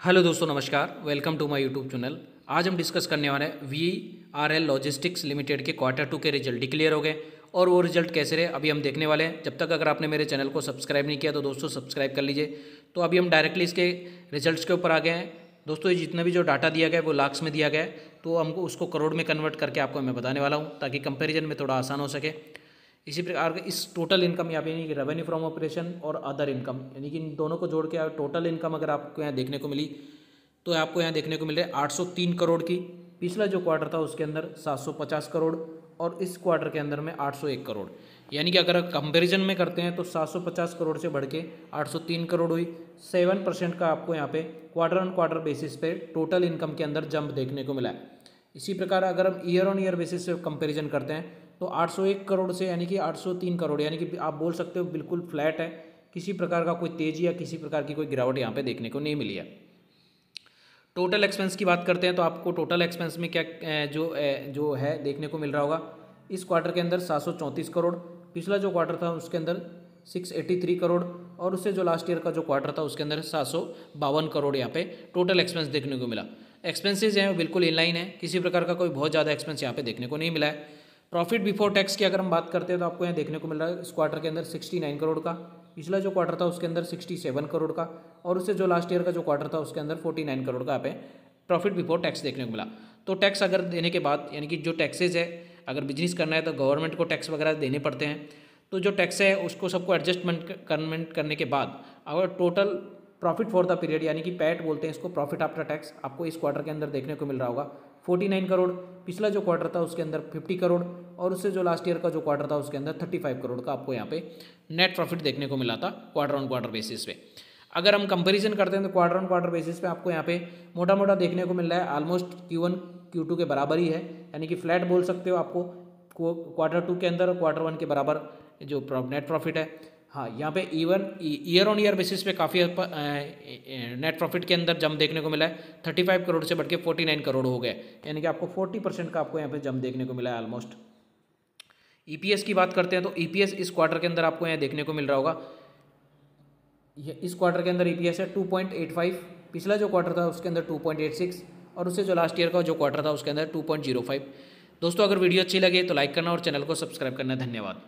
Hello दोस्तों, नमस्कार। Welcome to my YouTube channel. आज हम डिस्कस करने वाले हैं VRL लॉजिस्टिक्स लिमिटेड के क्वार्टर 2 के रिजल्ट डिक्लेयर हो गए और वो रिजल्ट कैसे रहे अभी हम देखने वाले हैं। जब तक अगर आपने मेरे चैनल को सब्सक्राइब नहीं किया तो दोस्तों सब्सक्राइब कर लीजिए। तो अभी हम डायरेक्टली इसके रिजल्ट्स के ऊपर आ गए हैं। दोस्तों ये जितना भी जो डाटा दिया गया है वो लाख्स में दिया गया है, तो हमको उसको करोड़ में कन्वर्ट करके आपको मैं बताने वाला हूँ ताकि कंपेरिजन में थोड़ा आसान हो सके। इसी प्रकार इस टोटल इनकम यहाँ पे यानी कि रेवेन्यू फ्रॉम ऑपरेशन और अदर इनकम यानी कि इन दोनों को जोड़ के टोटल इनकम अगर आपको यहाँ देखने को मिली तो आपको यहाँ देखने को मिल रहा है 803 करोड़ की। पिछला जो क्वार्टर था उसके अंदर 750 करोड़ और इस क्वार्टर के अंदर में 801 करोड़। यानी कि अगर कंपैरिजन में करते हैं तो 750 करोड़ से बढ़ के 803 करोड़ हुई। 7% का आपको यहाँ पे क्वार्टर ऑन क्वार्टर बेसिस पे टोटल इनकम के अंदर जंप देखने को मिला है। इसी प्रकार अगर हम ईयर ऑन ईयर बेसिस से कंपेरिजन करते हैं तो 801 करोड़ से यानी कि 803 करोड़ यानी कि आप बोल सकते हो बिल्कुल फ्लैट है। किसी प्रकार का कोई तेजी या किसी प्रकार की कोई गिरावट यहाँ पे देखने को नहीं मिली है। टोटल एक्सपेंस की बात करते हैं तो आपको टोटल एक्सपेंस में क्या जो है देखने को मिल रहा होगा। इस क्वार्टर के अंदर 734 करोड़, पिछला जो क्वार्टर था उसके अंदर 683 करोड़ और उससे जो लास्ट ईयर का जो क्वार्टर था उसके अंदर 752 करोड़ यहाँ पे टोटल एक्सपेंस देखने को मिला। एक्सपेंसेस हैं वो बिल्कुल इनलाइन है, किसी प्रकार का कोई बहुत ज़्यादा एक्सपेंस यहाँ पे देखने को नहीं मिला है। प्रॉफिट बिफोर टैक्स की अगर हम बात करते हैं तो आपको यहाँ देखने को मिल रहा है इस क्वार्टर के अंदर 69 करोड़ का, पिछला जो क्वार्टर था उसके अंदर 67 करोड़ का और उससे जो लास्ट ईयर का जो क्वार्टर था उसके अंदर 49 करोड़ का यहाँ पे प्रॉफिट बिफोर टैक्स देखने को मिला। तो टैक्स अगर देने के बाद यानी कि जो टैक्सेज है, अगर बिजनेस करना है तो गवर्नमेंट को टैक्स वगैरह देने पड़ते हैं, तो जो टैक्स है उसको सबको एडजस्टमेंट करने के बाद अगर total profit for the period यानी कि पैट बोलते हैं इसको, प्रॉफिट आफ्टर टैक्स, आपको इस क्वार्टर के अंदर देखने को मिल रहा होगा 49 करोड़। पिछला जो क्वार्टर था उसके अंदर 50 करोड़ और उससे जो लास्ट ईयर का जो क्वार्टर था उसके अंदर 35 करोड़ का आपको यहाँ पे नेट प्रॉफिट देखने को मिला था क्वार्टर ऑन क्वार्टर बेसिस पे। अगर हम कंपैरिजन करते हैं तो क्वार्टर ऑन क्वार्टर बेसिस पे आपको यहाँ पे मोटा मोटा देखने को मिल रहा है ऑलमोस्ट Q1 Q2 के बराबर ही है, यानी कि फ्लैट बोल सकते हो आपको क्वार्टर 2 के अंदर और क्वार्टर 1 के बराबर जो नेट प्रॉफिट है। हाँ, यहाँ पे even year on year basis पे काफ़ी नेट प्रॉफिट के अंदर जंप देखने को मिला है। 35 करोड़ से बढ़ के 49 करोड़ हो गए, यानी कि आपको 40% का आपको यहाँ पे जंप देखने को मिला है ऑलमोस्ट। EPS की बात करते हैं तो EPS इस क्वार्टर के अंदर आपको यहाँ देखने को मिल रहा होगा, इस क्वार्टर के अंदर EPS है 2.85, पिछला जो क्वार्टर था उसके अंदर 2.86 और उससे जो लास्ट ईयर का जो क्वार्टर था उसके अंदर 2.05। दोस्तों अगर वीडियो अच्छी लगे तो लाइक करना और चैनल को सब्सक्राइब करना। धन्यवाद।